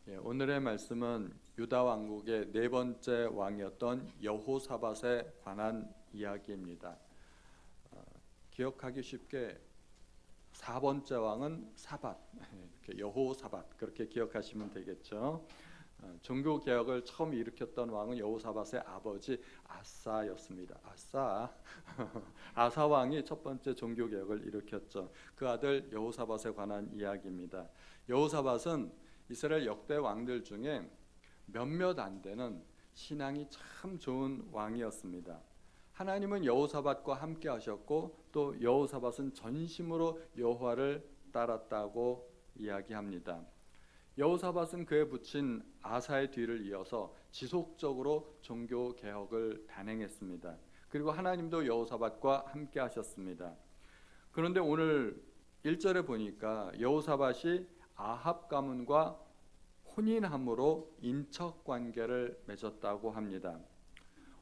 오늘의 말씀은 유다 왕국의 네 번째 왕이었던 여호사밧에 관한 이야기입니다. 기억하기 쉽게 4번째 왕은 사밧, 이렇게 여호사밧 그렇게 기억하시면 되겠죠. 종교 개혁을 처음 일으켰던 왕은 여호사밧의 아버지 아사였습니다. 아사 왕이 첫 번째 종교 개혁을 일으켰죠. 그 아들 여호사밧에 관한 이야기입니다. 여호사밧은 이스라엘 역대 왕들 중에 몇몇 안 되는 신앙이 참 좋은 왕이었습니다. 하나님은 여호사밧과 함께 하셨고 또 여호사밧은 전심으로 여호와를 따랐다고 이야기합니다. 여호사밧은 그에 붙인 아사의 뒤를 이어서 지속적으로 종교 개혁을 단행했습니다. 그리고 하나님도 여호사밧과 함께 하셨습니다. 그런데 오늘 1절에 보니까 여호사밧이 아합 가문과 혼인함으로 인척 관계를 맺었다고 합니다.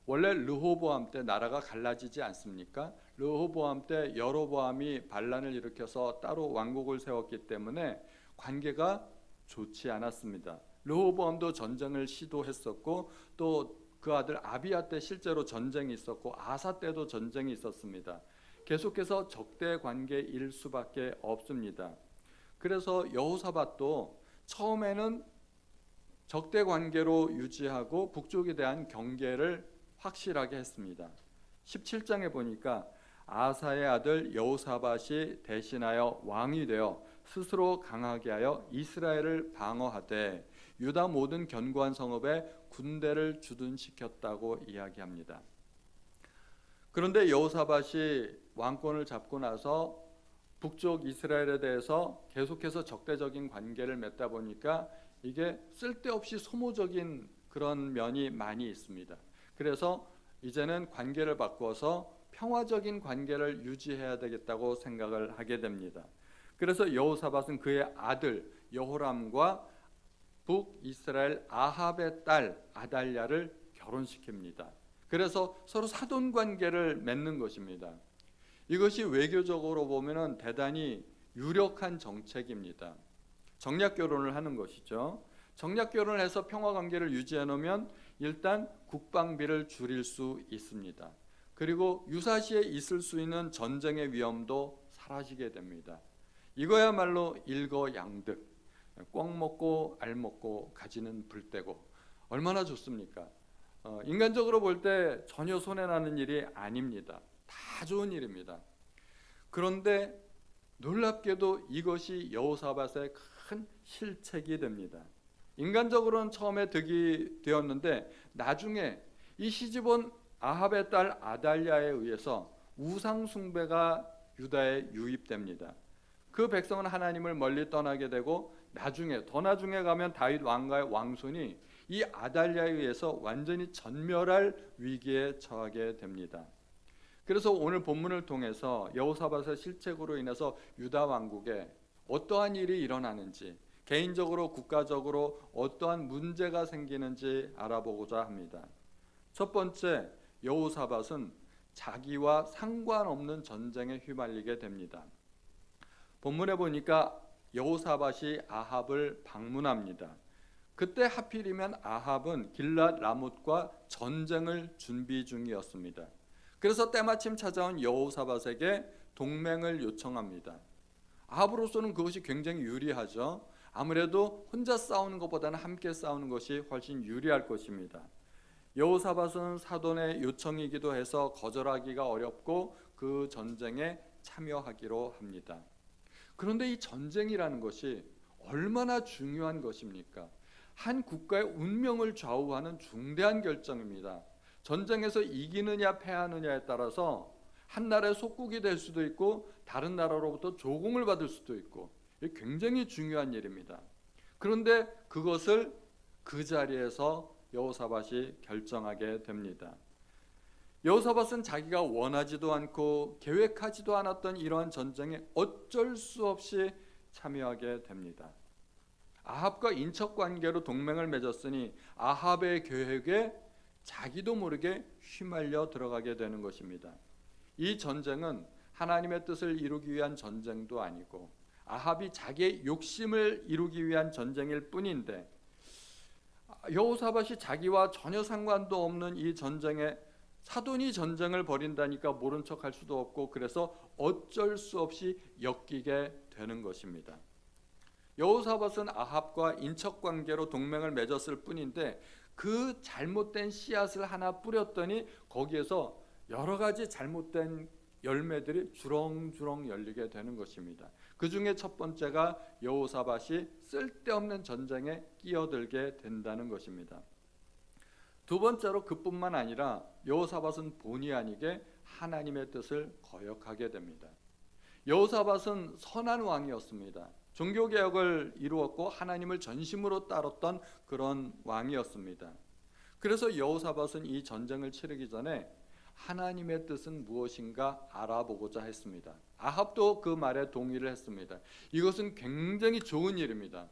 원래 르호보암 때 나라가 갈라지지 않습니까? 르호보암 때 여로보암이 반란을 일으켜서 따로 왕국을 세웠기 때문에 관계가 좋지 않았습니다. 르호보암도 전쟁을 시도했었고 또 그 아들 아비야 때 실제로 전쟁이 있었고 아사 때도 전쟁이 있었습니다. 계속해서 적대 관계일 수밖에 없습니다. 그래서 여호사밧도 처음에는 적대 관계로 유지하고 북쪽에 대한 경계를 확실하게 했습니다. 17장에 보니까 아사의 아들 여호사밧이 대신하여 왕이 되어 스스로 강하게 하여 이스라엘을 방어하되 유다 모든 견고한 성읍에 군대를 주둔시켰다고 이야기합니다. 그런데 여호사밧이 왕권을 잡고 나서 북쪽 이스라엘에 대해서 계속해서 적대적인 관계를 맺다 보니까 이게 쓸데없이 소모적인 그런 면이 많이 있습니다. 그래서 이제는 관계를 바꿔서 평화적인 관계를 유지해야 되겠다고 생각을 하게 됩니다. 그래서 여호사밧은 그의 아들 여호람과 북이스라엘 아합의 딸 아달랴를 결혼시킵니다. 그래서 서로 사돈 관계를 맺는 것입니다. 이것이 외교적으로 보면은 대단히 유력한 정책입니다. 정략 결혼을 하는 것이죠. 정략 결혼을 해서 평화 관계를 유지해 놓으면 일단 국방비를 줄일 수 있습니다. 그리고 유사시에 있을 수 있는 전쟁의 위험도 사라지게 됩니다. 이거야말로 일거양득, 꿩 먹고 알 먹고 가지는 불 떼고 얼마나 좋습니까? 인간적으로 볼 때 전혀 손해나는 일이 아닙니다. 다 좋은 일입니다. 그런데 놀랍게도 이것이 여호사밧의 큰 실책이 됩니다. 인간적으로는 처음에 득이 되었는데 나중에 이 시집온 아합의 딸 아달랴에 의해서 우상 숭배가 유다에 유입됩니다. 그 백성은 하나님을 멀리 떠나게 되고 더 나중에 가면 다윗 왕가의 왕손이 이 아달랴에 의해서 완전히 전멸할 위기에 처하게 됩니다. 그래서 오늘 본문을 통해서 여호사밧의 실책으로 인해서 유다 왕국에 어떠한 일이 일어나는지, 개인적으로 국가적으로 어떠한 문제가 생기는지 알아보고자 합니다. 첫 번째, 여호사밧은 자기와 상관없는 전쟁에 휘말리게 됩니다. 본문에 보니까 여호사밧이 아합을 방문합니다. 그때 하필이면 아합은 길랏 라못과 전쟁을 준비 중이었습니다. 그래서 때마침 찾아온 여호사밧에게 동맹을 요청합니다. 아합으로서는 그것이 굉장히 유리하죠. 아무래도 혼자 싸우는 것보다는 함께 싸우는 것이 훨씬 유리할 것입니다. 여호사밧은 사돈의 요청이기도 해서 거절하기가 어렵고 그 전쟁에 참여하기로 합니다. 그런데 이 전쟁이라는 것이 얼마나 중요한 것입니까? 한 국가의 운명을 좌우하는 중대한 결정입니다. 전쟁에서 이기느냐 패하느냐에 따라서 한 나라의 속국이 될 수도 있고 다른 나라로부터 조공을 받을 수도 있고 굉장히 중요한 일입니다. 그런데 그것을 그 자리에서 여호사밧이 결정하게 됩니다. 여호사밧은 자기가 원하지도 않고 계획하지도 않았던 이러한 전쟁에 어쩔 수 없이 참여하게 됩니다. 아합과 인척관계로 동맹을 맺었으니 아합의 계획에 자기도 모르게 휘말려 들어가게 되는 것입니다. 이 전쟁은 하나님의 뜻을 이루기 위한 전쟁도 아니고 아합이 자기의 욕심을 이루기 위한 전쟁일 뿐인데 여호사밧이 자기와 전혀 상관도 없는 이 전쟁에 사돈이 전쟁을 벌인다니까 모른 척할 수도 없고, 그래서 어쩔 수 없이 엮이게 되는 것입니다. 여호사밧은 아합과 인척관계로 동맹을 맺었을 뿐인데 그 잘못된 씨앗을 하나 뿌렸더니 거기에서 여러 가지 잘못된 열매들이 주렁주렁 열리게 되는 것입니다. 그 중에 첫 번째가 여호사밧이 쓸데없는 전쟁에 끼어들게 된다는 것입니다. 두 번째로 그뿐만 아니라 여호사밧은 본의 아니게 하나님의 뜻을 거역하게 됩니다. 여호사밧은 선한 왕이었습니다. 종교개혁을 이루었고 하나님을 전심으로 따랐던 그런 왕이었습니다. 그래서 여호사밧은 이 전쟁을 치르기 전에 하나님의 뜻은 무엇인가 알아보고자 했습니다. 아합도 그 말에 동의를 했습니다. 이것은 굉장히 좋은 일입니다.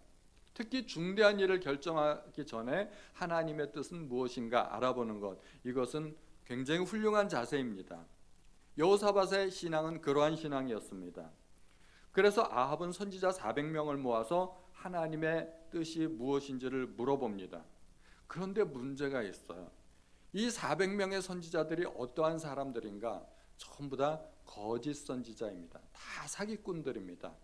특히 중대한 일을 결정하기 전에 하나님의 뜻은 무엇인가 알아보는 것, 이것은 굉장히 훌륭한 자세입니다. 여호사밧의 신앙은 그러한 신앙이었습니다. 그래서 아합은 선지자 400명을 모아서 하나님의 뜻이 무엇인지를 물어봅니다. 그런데 문제가 있어요. 이 400명의 선지자들이 어떠한 사람들인가? 전부 다 거짓 선지자입니다. 다 사기꾼들입니다.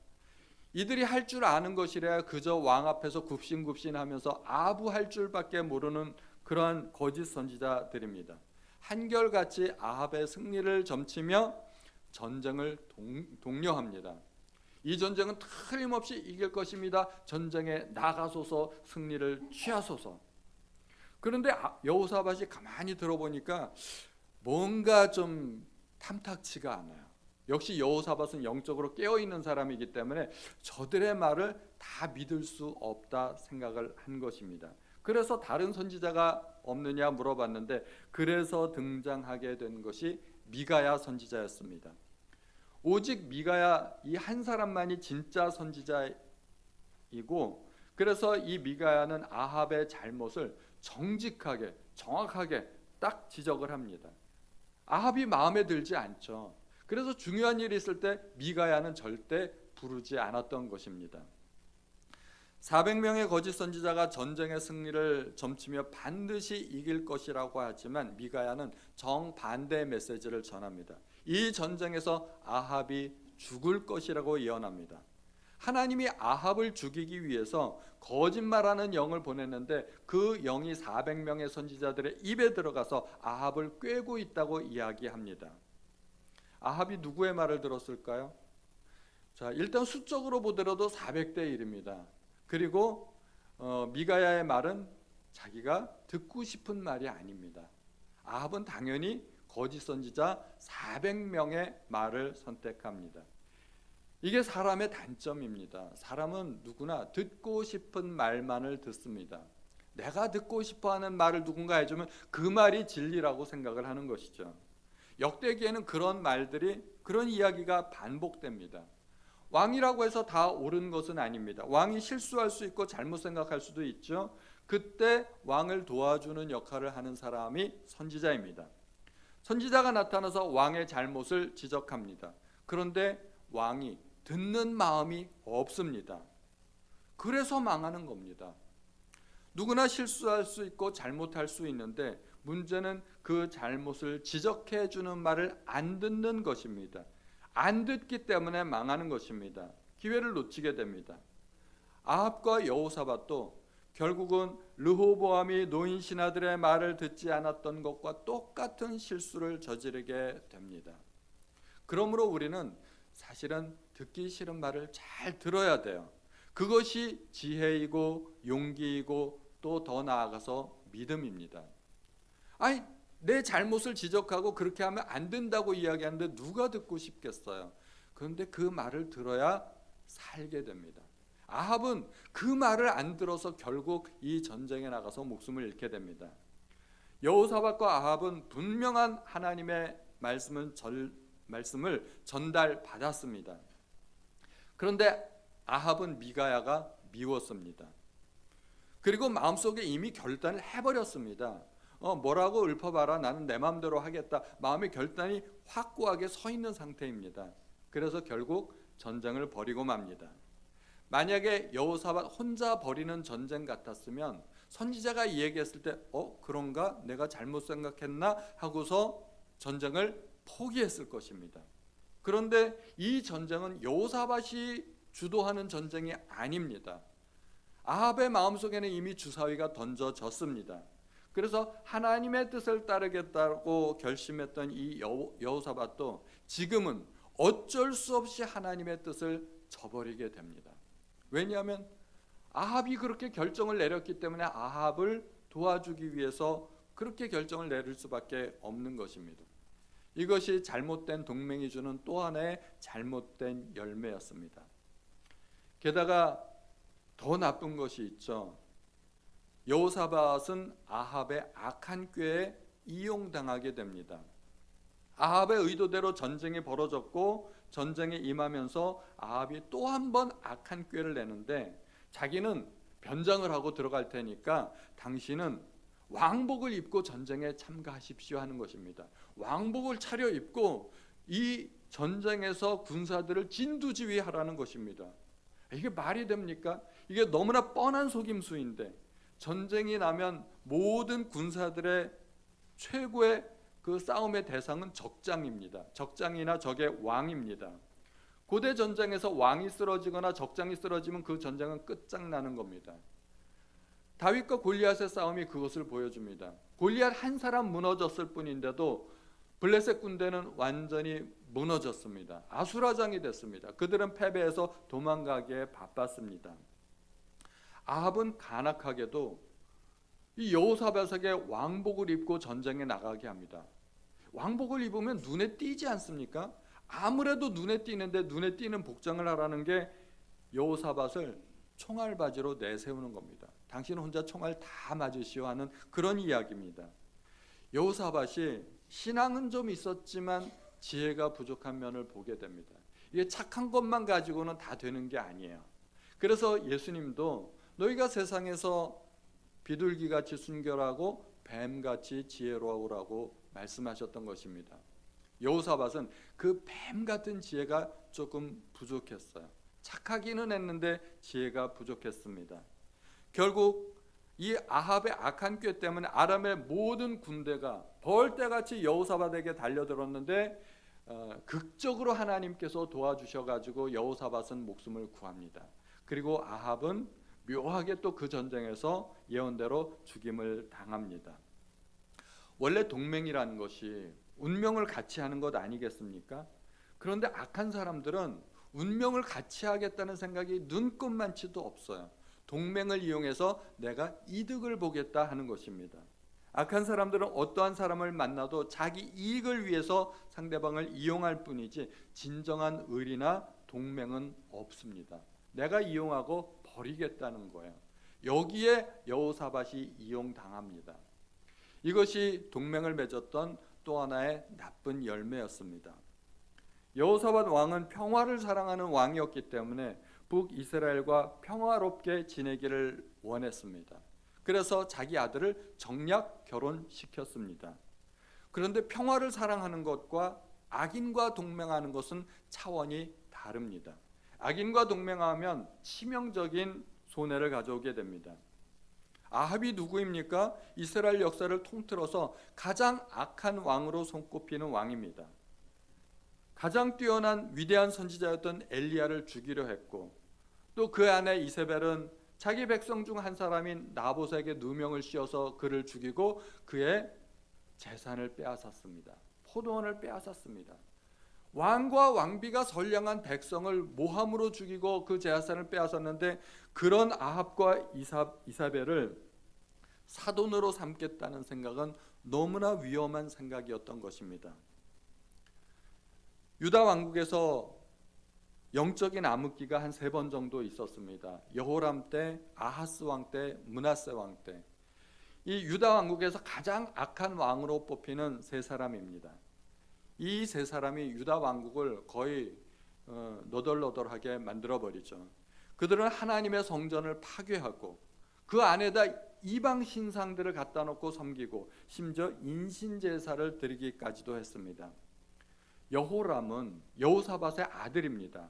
이들이 할 줄 아는 것이라 그저 왕 앞에서 굽신굽신하면서 아부할 줄밖에 모르는 그러한 거짓 선지자들입니다. 한결같이 아합의 승리를 점치며 전쟁을 독려합니다. 이 전쟁은 틀림없이 이길 것입니다. 전쟁에 나가소서, 승리를 취하소서. 그런데 여호사밧이 가만히 들어보니까 뭔가 좀 탐탁치가 않아요. 역시 여호사밧은 영적으로 깨어있는 사람이기 때문에 저들의 말을 다 믿을 수 없다 생각을 한 것입니다. 그래서 다른 선지자가 없느냐 물어봤는데 그래서 등장하게 된 것이 미가야 선지자였습니다. 오직 미가야 이 한 사람만이 진짜 선지자이고, 그래서 이 미가야는 아합의 잘못을 정직하게 정확하게 딱 지적을 합니다. 아합이 마음에 들지 않죠. 그래서 중요한 일이 있을 때 미가야는 절대 부르지 않았던 것입니다. 400명의 거짓 선지자가 전쟁의 승리를 점치며 반드시 이길 것이라고 하지만 미가야는 정반대의 메시지를 전합니다. 이 전쟁에서 아합이 죽을 것이라고 예언합니다. 하나님이 아합을 죽이기 위해서 거짓말하는 영을 보냈는데 그 영이 400명의 선지자들의 입에 들어가서 아합을 꿰고 있다고 이야기합니다. 아합이 누구의 말을 들었을까요? 자, 일단 수적으로 보더라도 400대 1입니다. 그리고 미가야의 말은 자기가 듣고 싶은 말이 아닙니다. 아합은 당연히 거짓 선지자 400명의 말을 선택합니다. 이게 사람의 단점입니다. 사람은 누구나 듣고 싶은 말만을 듣습니다. 내가 듣고 싶어하는 말을 누군가 해주면 그 말이 진리라고 생각을 하는 것이죠. 역대기에는 그런 말들이, 그런 이야기가 반복됩니다. 왕이라고 해서 다 옳은 것은 아닙니다. 왕이 실수할 수 있고 잘못 생각할 수도 있죠. 그때 왕을 도와주는 역할을 하는 사람이 선지자입니다. 선지자가 나타나서 왕의 잘못을 지적합니다. 그런데 왕이 듣는 마음이 없습니다. 그래서 망하는 겁니다. 누구나 실수할 수 있고 잘못할 수 있는데 문제는 그 잘못을 지적해 주는 말을 안 듣는 것입니다. 안 듣기 때문에 망하는 것입니다. 기회를 놓치게 됩니다. 아합과 여호사밧도 결국은 르호보암이 노인 신하들의 말을 듣지 않았던 것과 똑같은 실수를 저지르게 됩니다. 그러므로 우리는 사실은 듣기 싫은 말을 잘 들어야 돼요. 그것이 지혜이고 용기이고 또 더 나아가서 믿음입니다. 아니, 내 잘못을 지적하고 그렇게 하면 안 된다고 이야기하는데 누가 듣고 싶겠어요? 그런데 그 말을 들어야 살게 됩니다. 아합은 그 말을 안 들어서 결국 이 전쟁에 나가서 목숨을 잃게 됩니다. 여호사밧과 아합은 분명한 하나님의 말씀을 전달받았습니다. 그런데 아합은 미가야가 미웠습니다. 그리고 마음속에 이미 결단을 해버렸습니다. 뭐라고 읊어봐라, 나는 내 마음대로 하겠다. 마음의 결단이 확고하게 서 있는 상태입니다. 그래서 결국 전쟁을 벌이고 맙니다. 만약에 여호사밧 혼자 벌이는 전쟁 같았으면 선지자가 이 얘기했을 때 그런가? 내가 잘못 생각했나? 하고서 전쟁을 포기했을 것입니다. 그런데 이 전쟁은 여호사밧이 주도하는 전쟁이 아닙니다. 아합의 마음속에는 이미 주사위가 던져졌습니다. 그래서 하나님의 뜻을 따르겠다고 결심했던 이 여호사밧도 지금은 어쩔 수 없이 하나님의 뜻을 저버리게 됩니다. 왜냐하면 아합이 그렇게 결정을 내렸기 때문에 아합을 도와주기 위해서 그렇게 결정을 내릴 수밖에 없는 것입니다. 이것이 잘못된 동맹이 주는 또 하나의 잘못된 열매였습니다. 게다가 더 나쁜 것이 있죠. 여호사밧은 아합의 악한 꾀에 이용당하게 됩니다. 아합의 의도대로 전쟁이 벌어졌고 전쟁에 임하면서 아합이 또 한 번 악한 꾀를 내는데 자기는 변장을 하고 들어갈 테니까 당신은 왕복을 입고 전쟁에 참가하십시오 하는 것입니다. 왕복을 차려입고 이 전쟁에서 군사들을 진두지휘하라는 것입니다. 이게 말이 됩니까? 이게 너무나 뻔한 속임수인데 전쟁이 나면 모든 군사들의 최고의 그 싸움의 대상은 적장입니다. 적장이나 적의 왕입니다. 고대 전쟁에서 왕이 쓰러지거나 적장이 쓰러지면 그 전쟁은 끝장나는 겁니다. 다윗과 골리앗의 싸움이 그것을 보여줍니다. 골리앗 한 사람 무너졌을 뿐인데도 블레셋 군대는 완전히 무너졌습니다. 아수라장이 됐습니다. 그들은 패배해서 도망가기에 바빴습니다. 아합은 간악하게도 이 여호사밧에게 왕복을 입고 전쟁에 나가게 합니다. 왕복을 입으면 눈에 띄지 않습니까? 아무래도 눈에 띄는데 눈에 띄는 복장을 하라는 게 여호사밧을 총알바지로 내세우는 겁니다. 당신은 혼자 총알 다 맞으시오 하는 그런 이야기입니다. 여호사밧이 신앙은 좀 있었지만 지혜가 부족한 면을 보게 됩니다. 이게 착한 것만 가지고는 다 되는 게 아니에요. 그래서 예수님도 너희가 세상에서 비둘기같이 순결하고 뱀같이 지혜로우라고 말씀하셨던 것입니다. 여호사밧은 그 뱀 같은 지혜가 조금 부족했어요. 착하기는 했는데 지혜가 부족했습니다. 결국 이 아합의 악한 꾀 때문에 아람의 모든 군대가 벌떼같이 여호사밧에게 달려들었는데 극적으로 하나님께서 도와주셔가지고 여호사밧은 목숨을 구합니다. 그리고 아합은 묘하게 또 그 전쟁에서 예언대로 죽임을 당합니다. 원래 동맹이라는 것이 운명을 같이 하는 것 아니겠습니까? 그런데 악한 사람들은 운명을 같이 하겠다는 생각이 눈꼽만치도 없어요. 동맹을 이용해서 내가 이득을 보겠다 하는 것입니다. 악한 사람들은 어떠한 사람을 만나도 자기 이익을 위해서 상대방을 이용할 뿐이지 진정한 의리나 동맹은 없습니다. 내가 이용하고 버리겠다는 거예요. 여기에 여호사밧이 이용당합니다. 이것이 동맹을 맺었던 또 하나의 나쁜 열매였습니다. 여호사밧 왕은 평화를 사랑하는 왕이었기 때문에 북이스라엘과 평화롭게 지내기를 원했습니다. 그래서 자기 아들을 정략 결혼시켰습니다. 그런데 평화를 사랑하는 것과 악인과 동맹하는 것은 차원이 다릅니다. 악인과 동맹하면 치명적인 손해를 가져오게 됩니다. 아합이 누구입니까? 이스라엘 역사를 통틀어서 가장 악한 왕으로 손꼽히는 왕입니다. 가장 뛰어난 위대한 선지자였던 엘리야를 죽이려 했고 또 그 아내 이세벨은 자기 백성 중 한 사람인 나봇에게 누명을 씌워서 그를 죽이고 그의 재산을 빼앗았습니다. 포도원을 빼앗았습니다. 왕과 왕비가 선량한 백성을 모함으로 죽이고 그 재산을 빼앗았는데 그런 아합과 이사벨을 사돈으로 삼겠다는 생각은 너무나 위험한 생각이었던 것입니다. 유다 왕국에서 영적인 암흑기가 한 3번 정도 있었습니다. 여호람 때, 아하스 왕 때, 므낫세 왕 때. 이 유다 왕국에서 가장 악한 왕으로 뽑히는 3사람입니다. 이 3사람이 유다 왕국을 거의 너덜너덜하게 만들어버리죠. 그들은 하나님의 성전을 파괴하고 그 안에다 이방 신상들을 갖다 놓고 섬기고 심지어 인신제사를 드리기까지도 했습니다. 여호람은 여호사밧의 아들입니다.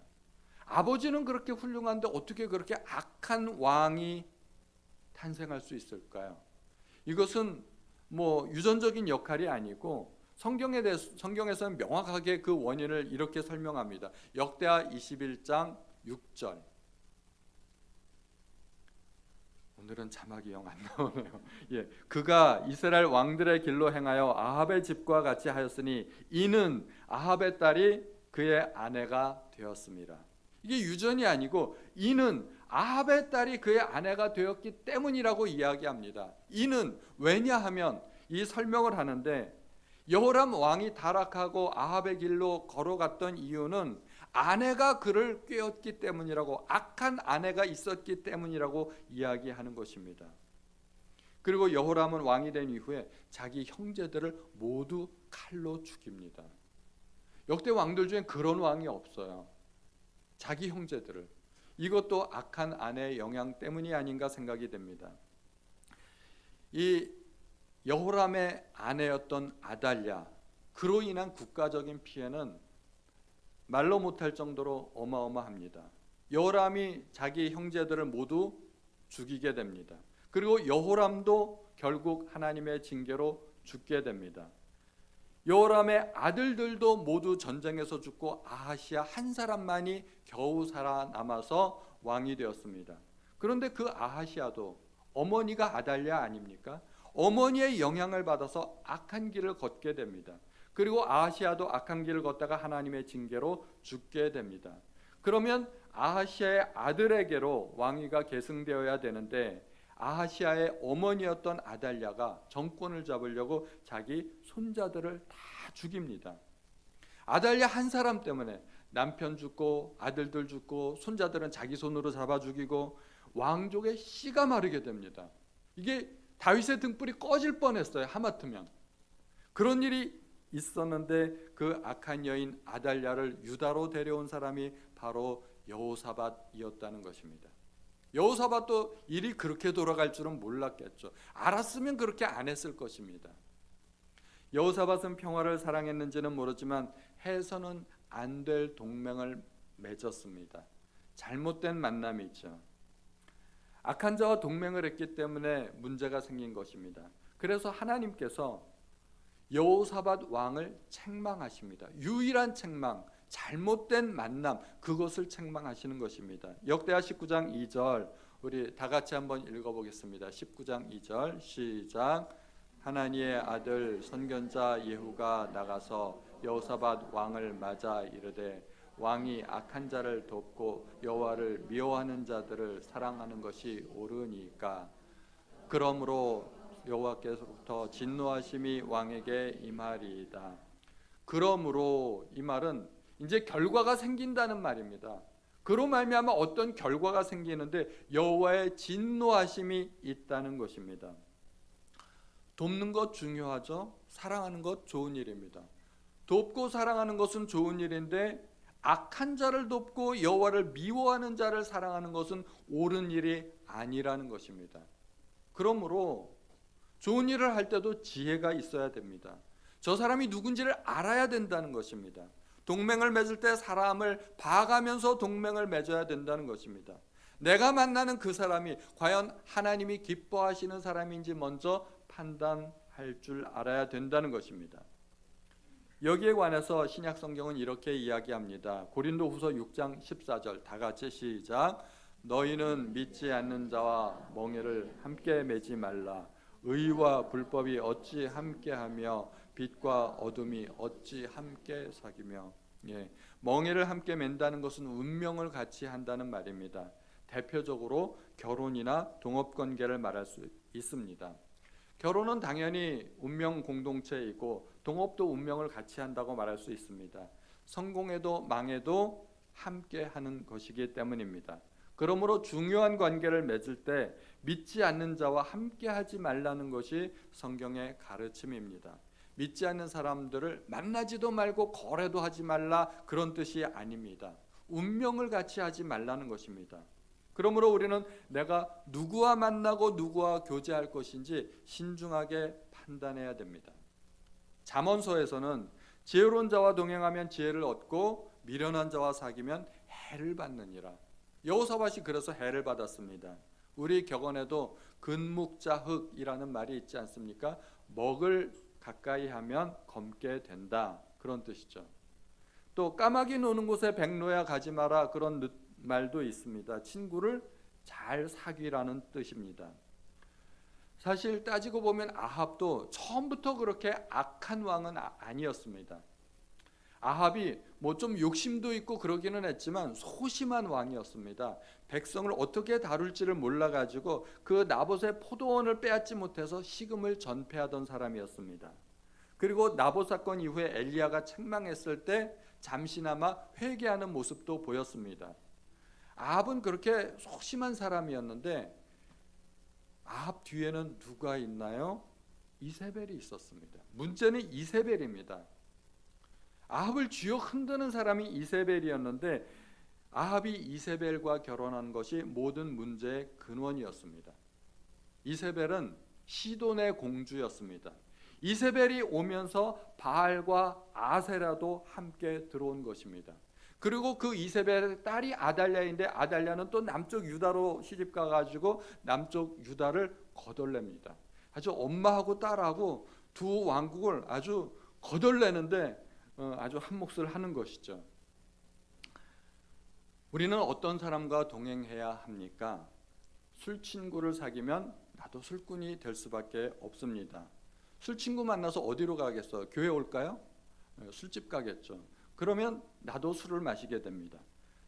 아버지는 그렇게 훌륭한데 어떻게 그렇게 악한 왕이 탄생할 수 있을까요? 이것은 뭐 유전적인 역할이 아니고 성경에서는 명확하게 그 원인을 이렇게 설명합니다. 역대하 21장 6절. 오늘은 자막이 영 안 나오네요. 예, 그가 이스라엘 왕들의 길로 행하여 아합의 집과 같이 하였으니 이는 아합의 딸이 그의 아내가 되었습니다. 이게 유전이 아니고 이는 아합의 딸이 그의 아내가 되었기 때문이라고 이야기합니다. 이는 왜냐하면 이 설명을 하는데 여호람 왕이 타락하고 아합의 길로 걸어갔던 이유는 아내가 그를 꾀었기 때문이라고, 악한 아내가 있었기 때문이라고 이야기하는 것입니다. 그리고 여호람은 왕이 된 이후에 자기 형제들을 모두 칼로 죽입니다. 역대 왕들 중에 그런 왕이 없어요. 자기 형제들을. 이것도 악한 아내의 영향 때문이 아닌가 생각이 됩니다. 이 여호람의 아내였던 아달랴, 그로 인한 국가적인 피해는 말로 못할 정도로 어마어마합니다. 여호람이 자기 형제들을 모두 죽이게 됩니다. 그리고 여호람도 결국 하나님의 징계로 죽게 됩니다. 여호람의 아들들도 모두 전쟁에서 죽고 아하시아 한 사람만이 겨우 살아남아서 왕이 되었습니다. 그런데 그 아하시아도 어머니가 아달랴 아닙니까? 어머니의 영향을 받아서 악한 길을 걷게 됩니다. 그리고 아하시아도 악한 길을 걷다가 하나님의 징계로 죽게 됩니다. 그러면 아하시아의 아들에게로 왕위가 계승되어야 되는데 아하시아의 어머니였던 아달랴가 정권을 잡으려고 자기 손자들을 다 죽입니다. 아달랴 한 사람 때문에 남편 죽고 아들들 죽고 손자들은 자기 손으로 잡아 죽이고 왕족의 씨가 마르게 됩니다. 이게 다윗의 등불이 꺼질 뻔했어요. 하마터면. 그런 일이 있었는데 그 악한 여인 아달랴를 유다로 데려온 사람이 바로 여호사밧이었다는 것입니다. 여호사밧도 일이 그렇게 돌아갈 줄은 몰랐겠죠. 알았으면 그렇게 안 했을 것입니다. 여호사밧은 평화를 사랑했는지는 모르지만 해서는 안 될 동맹을 맺었습니다. 잘못된 만남이죠. 악한 자와 동맹을 했기 때문에 문제가 생긴 것입니다. 그래서 하나님께서 여호사밧 왕을 책망하십니다. 유일한 책망, 잘못된 만남, 그것을 책망하시는 것입니다. 역대하 19장 2절 우리 다 같이 한번 읽어보겠습니다. 19장 2절 시작. 하나니의 아들 선견자 예후가 나가서 여호사밧 왕을 맞아 이르되 왕이 악한 자를 돕고 여호와를 미워하는 자들을 사랑하는 것이 옳으니까 그러므로 여호와께서부터 진노하심이 왕에게 임하리이다. 그러므로 이 말은 이제 결과가 생긴다는 말입니다. 그로 말미암아 어떤 결과가 생기는데 여호와의 진노하심이 있다는 것입니다. 돕는 것 중요하죠. 사랑하는 것 좋은 일입니다. 돕고 사랑하는 것은 좋은 일인데 악한 자를 돕고 여호와를 미워하는 자를 사랑하는 것은 옳은 일이 아니라는 것입니다. 그러므로 좋은 일을 할 때도 지혜가 있어야 됩니다. 저 사람이 누군지를 알아야 된다는 것입니다. 동맹을 맺을 때 사람을 봐가면서 동맹을 맺어야 된다는 것입니다. 내가 만나는 그 사람이 과연 하나님이 기뻐하시는 사람인지 먼저 판단할 줄 알아야 된다는 것입니다. 여기에 관해서 신약 성경은 이렇게 이야기합니다. 고린도후서 6장 14절 다 같이 시작. 너희는 믿지 않는 자와 멍에를 함께 매지 말라. 의와 불법이 어찌 함께하며 빛과 어둠이 어찌 함께 사귀며. 멍에를 함께 맨다는 것은 운명을 같이 한다는 말입니다. 대표적으로 결혼이나 동업관계를 말할 수 있습니다. 결혼은 당연히 운명 공동체이고 동업도 운명을 같이 한다고 말할 수 있습니다. 성공해도 망해도 함께 하는 것이기 때문입니다. 그러므로 중요한 관계를 맺을 때 믿지 않는 자와 함께 하지 말라는 것이 성경의 가르침입니다. 믿지 않는 사람들을 만나지도 말고 거래도 하지 말라, 그런 뜻이 아닙니다. 운명을 같이 하지 말라는 것입니다. 그러므로 우리는 내가 누구와 만나고 누구와 교제할 것인지 신중하게 판단해야 됩니다. 잠언서에서는 지혜로운 자와 동행하면 지혜를 얻고 미련한 자와 사귀면 해를 받느니라. 여호사밧이 그래서 해를 받았습니다. 우리 격언에도 근묵자흑이라는 말이 있지 않습니까? 먹을 가까이 하면 검게 된다, 그런 뜻이죠. 또 까마귀 노는 곳에 백로야 가지 마라, 그런 말도 있습니다. 친구를 잘 사귀라는 뜻입니다. 사실 따지고 보면 아합도 처음부터 그렇게 악한 왕은 아니었습니다. 아합이 뭐 좀 욕심도 있고 그러기는 했지만 소심한 왕이었습니다. 백성을 어떻게 다룰지를 몰라가지고 그 나봇의 포도원을 빼앗지 못해서 식음을 전폐하던 사람이었습니다. 그리고 나봇 사건 이후에 엘리야가 책망했을 때 잠시나마 회개하는 모습도 보였습니다. 아합은 그렇게 소심한 사람이었는데 아합 뒤에는 누가 있나요? 이세벨이 있었습니다. 문제는 이세벨입니다. 아합을 쥐어 흔드는 사람이 이세벨이었는데 아합이 이세벨과 결혼한 것이 모든 문제의 근원이었습니다. 이세벨은 시돈의 공주였습니다. 이세벨이 오면서 바알과 아세라도 함께 들어온 것입니다. 그리고 그 이세벨의 딸이 아달랴인데 아달랴는 또 남쪽 유다로 시집가 가지고 남쪽 유다를 거덜냅니다. 아주 엄마하고 딸하고 두 왕국을 아주 거덜내는데 아주 한 몫을 하는 것이죠. 우리는 어떤 사람과 동행해야 합니까? 술 친구를 사귀면 나도 술꾼이 될 수밖에 없습니다. 술 친구 만나서 어디로 가겠어요? 교회 올까요? 술집 가겠죠. 그러면 나도 술을 마시게 됩니다.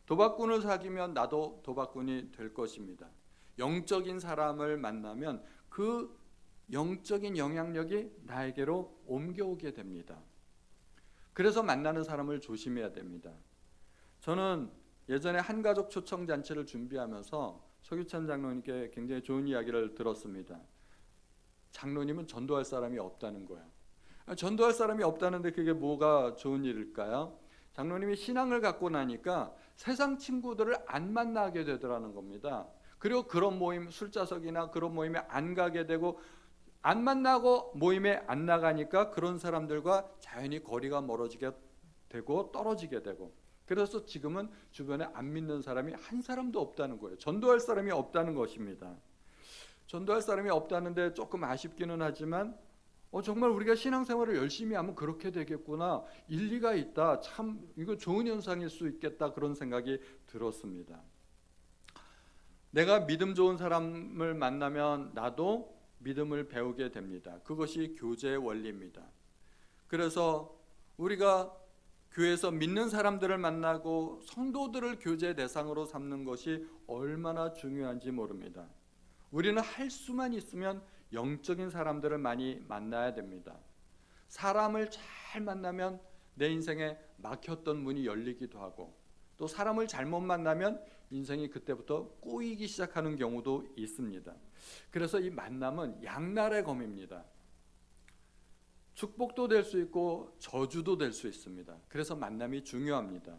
도박꾼을 사귀면 나도 도박꾼이 될 것입니다. 영적인 사람을 만나면 그 영적인 영향력이 나에게로 옮겨오게 됩니다. 그래서 만나는 사람을 조심해야 됩니다. 저는 예전에 한가족 초청잔치를 준비하면서 서규찬 장로님께 굉장히 좋은 이야기를 들었습니다. 장로님은 전도할 사람이 없다는 거예요. 전도할 사람이 없다는데 그게 뭐가 좋은 일일까요? 장로님이 신앙을 갖고 나니까 세상 친구들을 안 만나게 되더라는 겁니다. 그리고 그런 모임, 술자석이나 그런 모임에 안 가게 되고 안 만나고 모임에 안 나가니까 그런 사람들과 자연히 거리가 멀어지게 되고 떨어지게 되고, 그래서 지금은 주변에 안 믿는 사람이 한 사람도 없다는 거예요. 전도할 사람이 없다는 것입니다. 전도할 사람이 없다는데 조금 아쉽기는 하지만 정말 우리가 신앙생활을 열심히 하면 그렇게 되겠구나, 일리가 있다, 참 이거 좋은 현상일 수 있겠다, 그런 생각이 들었습니다. 내가 믿음 좋은 사람을 만나면 나도 믿음을 배우게 됩니다. 그것이 교제의 원리입니다. 그래서 우리가 교회에서 믿는 사람들을 만나고 성도들을 교제 대상으로 삼는 것이 얼마나 중요한지 모릅니다. 우리는 할 수만 있으면 영적인 사람들을 많이 만나야 됩니다. 사람을 잘 만나면 내 인생에 막혔던 문이 열리기도 하고, 또 사람을 잘못 만나면 인생이 그때부터 꼬이기 시작하는 경우도 있습니다. 그래서 이 만남은 양날의 검입니다. 축복도 될 수 있고 저주도 될 수 있습니다. 그래서 만남이 중요합니다.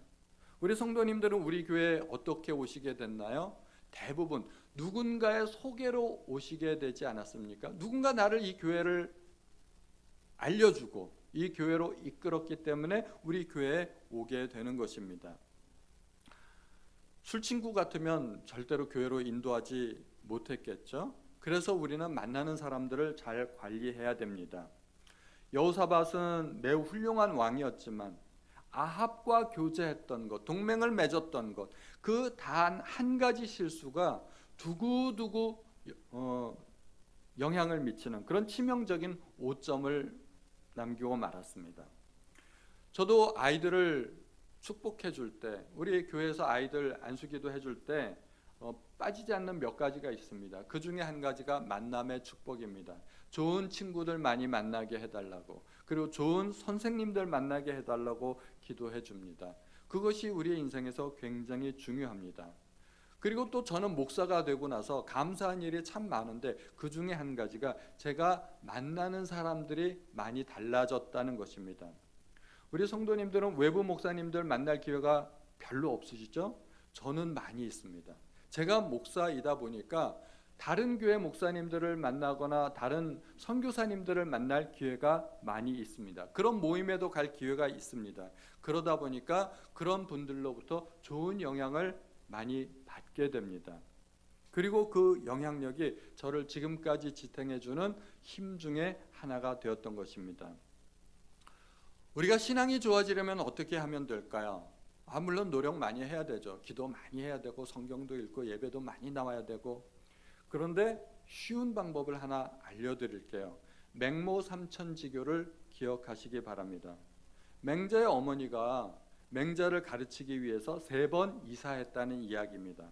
우리 성도님들은 우리 교회에 어떻게 오시게 됐나요? 대부분 누군가의 소개로 오시게 되지 않았습니까? 누군가 나를 이 교회를 알려주고 이 교회로 이끌었기 때문에 우리 교회에 오게 되는 것입니다. 술친구 같으면 절대로 교회로 인도하지 못했겠죠. 그래서 우리는 만나는 사람들을 잘 관리해야 됩니다. 여호사밧은 매우 훌륭한 왕이었지만 아합과 교제했던 것, 동맹을 맺었던 것, 그 단 한 가지 실수가 두고두고 영향을 미치는 그런 치명적인 오점을 남기고 말았습니다. 저도 아이들을 축복해 줄 때, 우리 교회에서 아이들 안수기도 해줄 때 빠지지 않는 몇 가지가 있습니다. 그 중에 한 가지가 만남의 축복입니다. 좋은 친구들 많이 만나게 해달라고, 그리고 좋은 선생님들 만나게 해달라고 기도해 줍니다. 그것이 우리의 인생에서 굉장히 중요합니다. 그리고 또 저는 목사가 되고 나서 감사한 일이 참 많은데 그 중에 한 가지가 제가 만나는 사람들이 많이 달라졌다는 것입니다. 우리 성도님들은 외부 목사님들 만날 기회가 별로 없으시죠? 저는 많이 있습니다. 제가 목사이다 보니까 다른 교회 목사님들을 만나거나 다른 선교사님들을 만날 기회가 많이 있습니다. 그런 모임에도 갈 기회가 있습니다. 그러다 보니까 그런 분들로부터 좋은 영향을 많이 받게 됩니다. 그리고 그 영향력이 저를 지금까지 지탱해주는 힘 중에 하나가 되었던 것입니다. 우리가 신앙이 좋아지려면 어떻게 하면 될까요? 물론 노력 많이 해야 되죠. 기도 많이 해야 되고 성경도 읽고 예배도 많이 나와야 되고. 그런데 쉬운 방법을 하나 알려드릴게요. 맹모 삼천지교를 기억하시기 바랍니다. 맹자의 어머니가 맹자를 가르치기 위해서 3번 이사했다는 이야기입니다.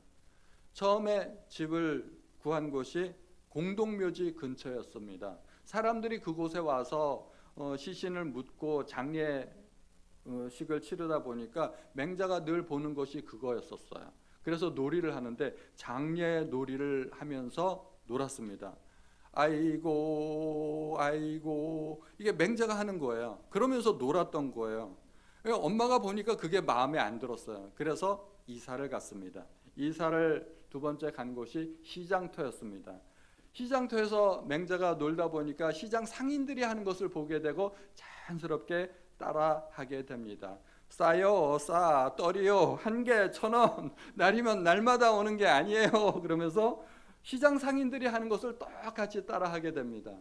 처음에 집을 구한 곳이 공동묘지 근처였습니다. 사람들이 그곳에 와서 시신을 묻고 장례식을 치르다 보니까 맹자가 늘 보는 것이 그거였었어요. 그래서 놀이를 하는데 장례 놀이를 하면서 놀았습니다. 아이고 아이고 이게 맹자가 하는 거예요. 그러면서 놀았던 거예요. 엄마가 보니까 그게 마음에 안 들었어요. 그래서 이사를 갔습니다. 이사를 2번째 간 곳이 시장터였습니다. 시장터에서 맹자가 놀다 보니까 시장 상인들이 하는 것을 보게 되고 자연스럽게 따라하게 됩니다. 싸요, 싸, 떨이요, 1개 1,000원, 날이면 날마다 오는 게 아니에요. 그러면서 시장 상인들이 하는 것을 똑같이 따라하게 됩니다.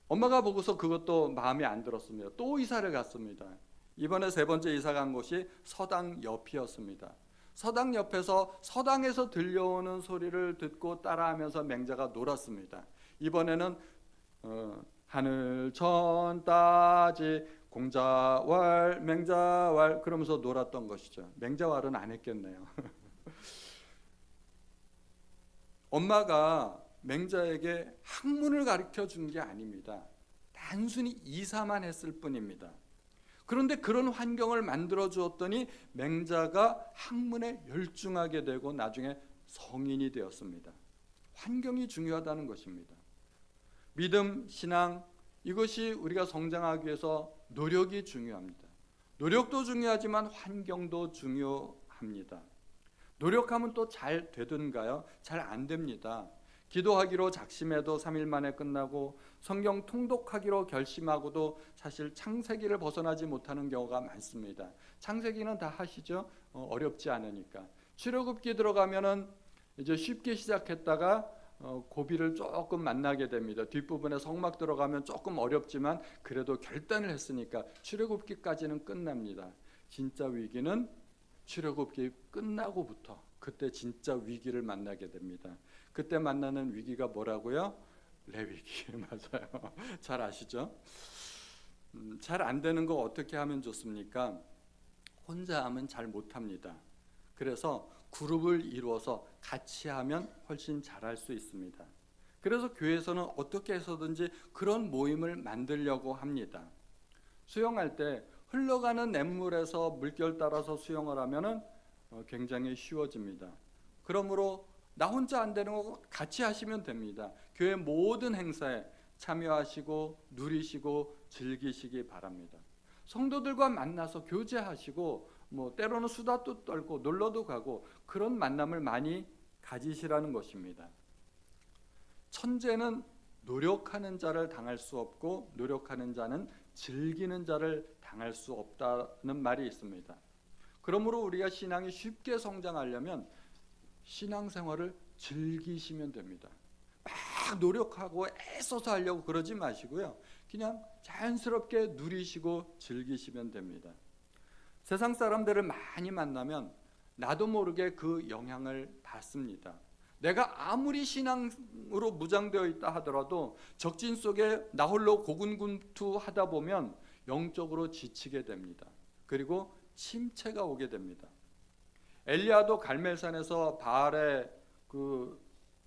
엄마가 보고서 그것도 마음에 안 들었습니다. 또 이사를 갔습니다. 이번에 3번째 이사 간 곳이 서당 옆이었습니다. 서당 옆에서 서당에서 들려오는 소리를 듣고 따라하면서 맹자가 놀았습니다. 이번에는 하늘천 따지 공자왈 맹자왈 그러면서 놀았던 것이죠. 맹자왈은 안 했겠네요. 엄마가 맹자에게 학문을 가르쳐 준 게 아닙니다. 단순히 이사만 했을 뿐입니다. 그런데 그런 환경을 만들어 주었더니 맹자가 학문에 열중하게 되고 나중에 성인이 되었습니다. 환경이 중요하다는 것입니다. 믿음, 신앙 이것이 우리가 성장하기 위해서 노력이 중요합니다. 노력도 중요하지만 환경도 중요합니다. 노력하면 또 잘 되든가요? 잘 안 됩니다. 기도하기로 작심해도 3일 만에 끝나고 성경 통독하기로 결심하고도 사실 창세기를 벗어나지 못하는 경우가 많습니다. 창세기는 다 하시죠? 어렵지 않으니까. 출애굽기 들어가면은 이제 쉽게 시작했다가 고비를 조금 만나게 됩니다. 뒷부분에 성막 들어가면 조금 어렵지만 그래도 결단을 했으니까 출애굽기까지는 끝납니다. 진짜 위기는 출애굽기 끝나고부터 그때 진짜 위기를 만나게 됩니다. 그때 만나는 위기가 뭐라고요? 레위기. 맞아요. 잘 아시죠? 잘 안 되는 거 어떻게 하면 좋습니까? 혼자 하면 잘 못합니다. 그래서 그룹을 이루어서 같이 하면 훨씬 잘할 수 있습니다. 그래서 교회에서는 어떻게 해서든지 그런 모임을 만들려고 합니다. 수영할 때 흘러가는 냇물에서 물결 따라서 수영을 하면은 굉장히 쉬워집니다. 그러므로 나 혼자 안 되는 거 같이 하시면 됩니다. 교회 모든 행사에 참여하시고 누리시고 즐기시기 바랍니다. 성도들과 만나서 교제하시고 때로는 수다도 떨고 놀러도 가고 그런 만남을 많이 가지시라는 것입니다. 천재는 노력하는 자를 당할 수 없고 노력하는 자는 즐기는 자를 당할 수 없다는 말이 있습니다. 그러므로 우리가 신앙이 쉽게 성장하려면 신앙생활을 즐기시면 됩니다. 막 노력하고 애써서 하려고 그러지 마시고요. 그냥 자연스럽게 누리시고 즐기시면 됩니다. 세상 사람들을 많이 만나면 나도 모르게 그 영향을 받습니다. 내가 아무리 신앙으로 무장되어 있다 하더라도 적진 속에 나 홀로 고군분투하다 보면 영적으로 지치게 됩니다. 그리고 침체가 오게 됩니다. 엘리야도 갈멜산에서 바알의 그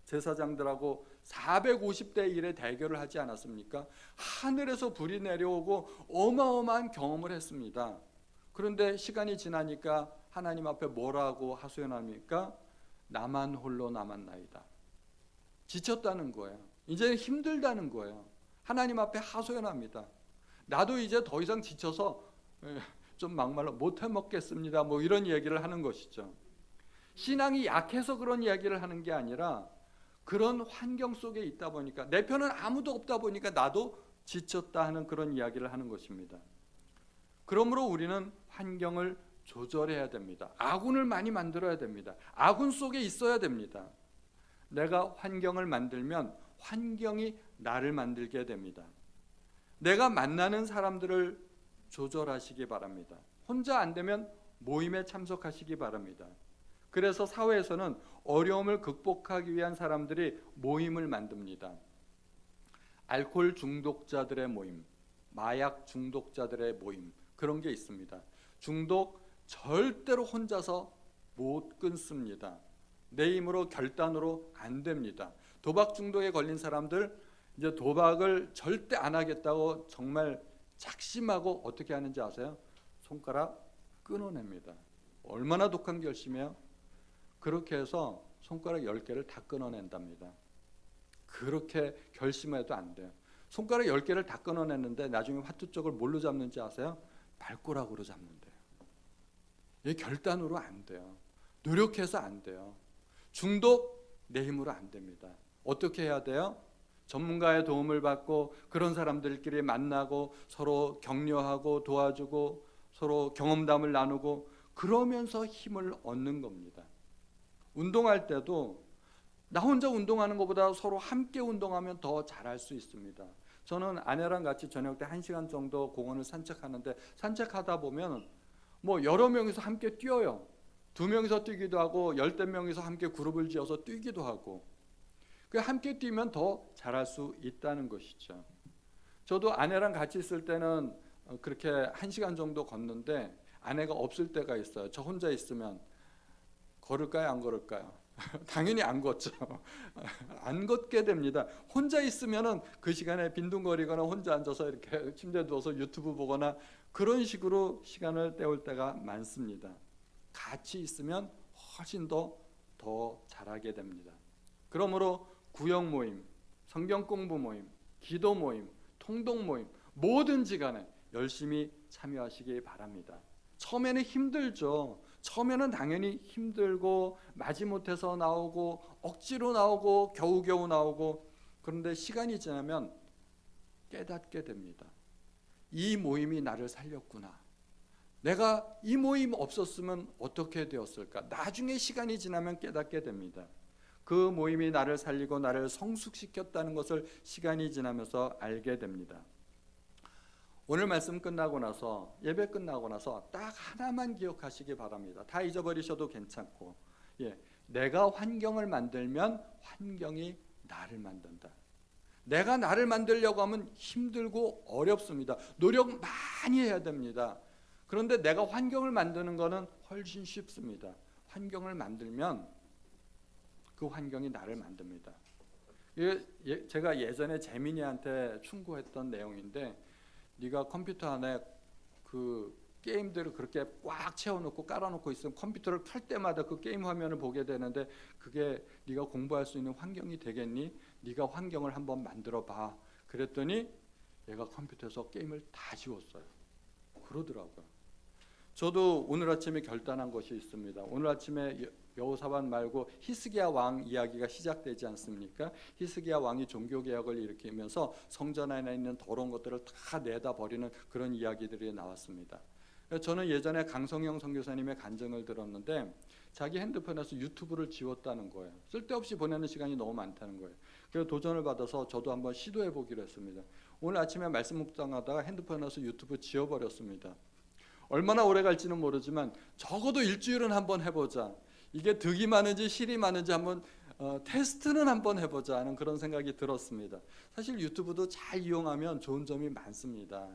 제사장들하고 450대 1의 대결을 하지 않았습니까? 하늘에서 불이 내려오고 어마어마한 경험을 했습니다. 그런데 시간이 지나니까 하나님 앞에 뭐라고 하소연합니까? 나만 홀로 남았나이다. 지쳤다는 거예요. 이제 힘들다는 거예요. 하나님 앞에 하소연합니다. 나도 이제 더 이상 지쳐서 좀 막말로 못해 먹겠습니다. 이런 얘기를 하는 것이죠. 신앙이 약해서 그런 이야기를 하는 게 아니라 그런 환경 속에 있다 보니까 내 편은 아무도 없다 보니까 나도 지쳤다 하는 그런 이야기를 하는 것입니다. 그러므로 우리는 환경을 조절해야 됩니다. 아군을 많이 만들어야 됩니다. 아군 속에 있어야 됩니다. 내가 환경을 만들면 환경이 나를 만들게 됩니다. 내가 만나는 사람들을 조절하시기 바랍니다. 혼자 안 되면 모임에 참석하시기 바랍니다. 그래서 사회에서는 어려움을 극복하기 위한 사람들이 모임을 만듭니다. 알코올 중독자들의 모임, 마약 중독자들의 모임, 그런 게 있습니다. 중독 절대로 혼자서 못 끊습니다. 내 힘으로 결단으로 안 됩니다. 도박 중독에 걸린 사람들 이제 도박을 절대 안 하겠다고 정말 작심하고 어떻게 하는지 아세요? 손가락 끊어냅니다. 얼마나 독한 결심이에요? 그렇게 해서 손가락 10개를 다 끊어낸답니다. 그렇게 결심해도 안 돼요. 손가락 10개를 다 끊어냈는데 나중에 화투 쪽을 뭘로 잡는지 아세요? 발가락으로 잡는데요. 이게 결단으로 안 돼요. 노력해서 안 돼요. 중독 내 힘으로 안 됩니다. 어떻게 해야 돼요? 전문가의 도움을 받고 그런 사람들끼리 만나고 서로 격려하고 도와주고 서로 경험담을 나누고 그러면서 힘을 얻는 겁니다. 운동할 때도 나 혼자 운동하는 것보다 서로 함께 운동하면 더 잘할 수 있습니다. 저는 아내랑 같이 저녁 때 1시간 정도 공원을 산책하는데 산책하다 보면 뭐 여러 명이서 함께 뛰어요. 2명이서 뛰기도 하고 10대 명이서 함께 그룹을 지어서 뛰기도 하고 그 함께 뛰면 더 잘할 수 있다는 것이죠. 저도 아내랑 같이 있을 때는 그렇게 1시간 정도 걷는데 아내가 없을 때가 있어요. 저 혼자 있으면 걸을까요? 안 걸을까요? 당연히 안 걷죠. 안 걷게 됩니다. 혼자 있으면은 그 시간에 빈둥거리거나 혼자 앉아서 이렇게 침대에 누워서 유튜브 보거나 그런 식으로 시간을 때울 때가 많습니다. 같이 있으면 훨씬 더 잘하게 됩니다. 그러므로 구역 모임, 성경 공부 모임, 기도 모임, 통독 모임 뭐든지 간에 열심히 참여하시기 바랍니다. 처음에는 힘들죠. 처음에는 당연히 힘들고 마지못해서 나오고 억지로 나오고 겨우겨우 나오고 그런데 시간이 지나면 깨닫게 됩니다. 이 모임이 나를 살렸구나. 내가 이 모임 없었으면 어떻게 되었을까? 나중에 시간이 지나면 깨닫게 됩니다. 그 모임이 나를 살리고 나를 성숙시켰다는 것을 시간이 지나면서 알게 됩니다. 오늘 말씀 끝나고 나서 예배 끝나고 나서 딱 하나만 기억하시기 바랍니다. 다 잊어버리셔도 괜찮고 내가 환경을 만들면 환경이 나를 만든다. 내가 나를 만들려고 하면 힘들고 어렵습니다. 노력 많이 해야 됩니다. 그런데 내가 환경을 만드는 것은 훨씬 쉽습니다. 환경을 만들면 그 환경이 나를 만듭니다. 제가 예전에 재민이한테 충고했던 내용인데 네가 컴퓨터 안에 그 게임들을 그렇게 꽉 채워놓고 깔아놓고 있으면 컴퓨터를 켤 때마다 그 게임 화면을 보게 되는데 그게 네가 공부할 수 있는 환경이 되겠니? 네가 환경을 한번 만들어 봐. 그랬더니 얘가 컴퓨터에서 게임을 다 지웠어요. 그러더라고요. 저도 오늘 아침에 결단한 것이 있습니다. 오늘 아침에 여호사밧 말고 히스기야 왕 이야기가 시작되지 않습니까? 히스기야 왕이 종교개혁을 일으키면서 성전 안에 있는 더러운 것들을 다 내다 버리는 그런 이야기들이 나왔습니다. 저는 예전에 강성영 선교사님의 간증을 들었는데 자기 핸드폰에서 유튜브를 지웠다는 거예요. 쓸데없이 보내는 시간이 너무 많다는 거예요. 그래서 도전을 받아서 저도 한번 시도해 보기로 했습니다. 오늘 아침에 말씀 묵상하다가 핸드폰에서 유튜브 지워버렸습니다. 얼마나 오래 갈지는 모르지만 적어도 일주일은 한번 해보자. 이게 득이 많은지 실이 많은지 한번 테스트는 한번 해보자 하는 그런 생각이 들었습니다. 사실 유튜브도 잘 이용하면 좋은 점이 많습니다.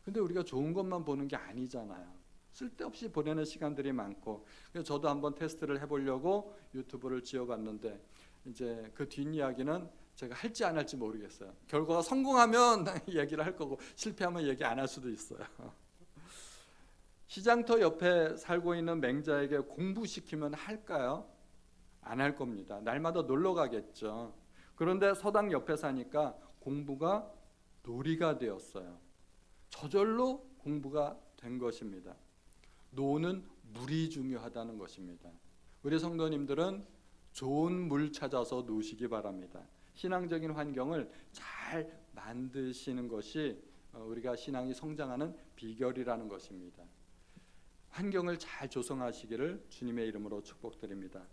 근데 우리가 좋은 것만 보는 게 아니잖아요. 쓸데없이 보내는 시간들이 많고 그래서 저도 한번 테스트를 해보려고 유튜브를 지어봤는데 이제 그 뒷이야기는 제가 할지 안 할지 모르겠어요. 결과가 성공하면 얘기를 할 거고 실패하면 얘기 안 할 수도 있어요. 시장터 옆에 살고 있는 맹자에게 공부시키면 할까요? 안 할 겁니다. 날마다 놀러 가겠죠. 그런데 서당 옆에 사니까 공부가 놀이가 되었어요. 저절로 공부가 된 것입니다. 노는 물이 중요하다는 것입니다. 우리 성도님들은 좋은 물 찾아서 노시기 바랍니다. 신앙적인 환경을 잘 만드시는 것이 우리가 신앙이 성장하는 비결이라는 것입니다. 환경을 잘 조성하시기를 주님의 이름으로 축복드립니다.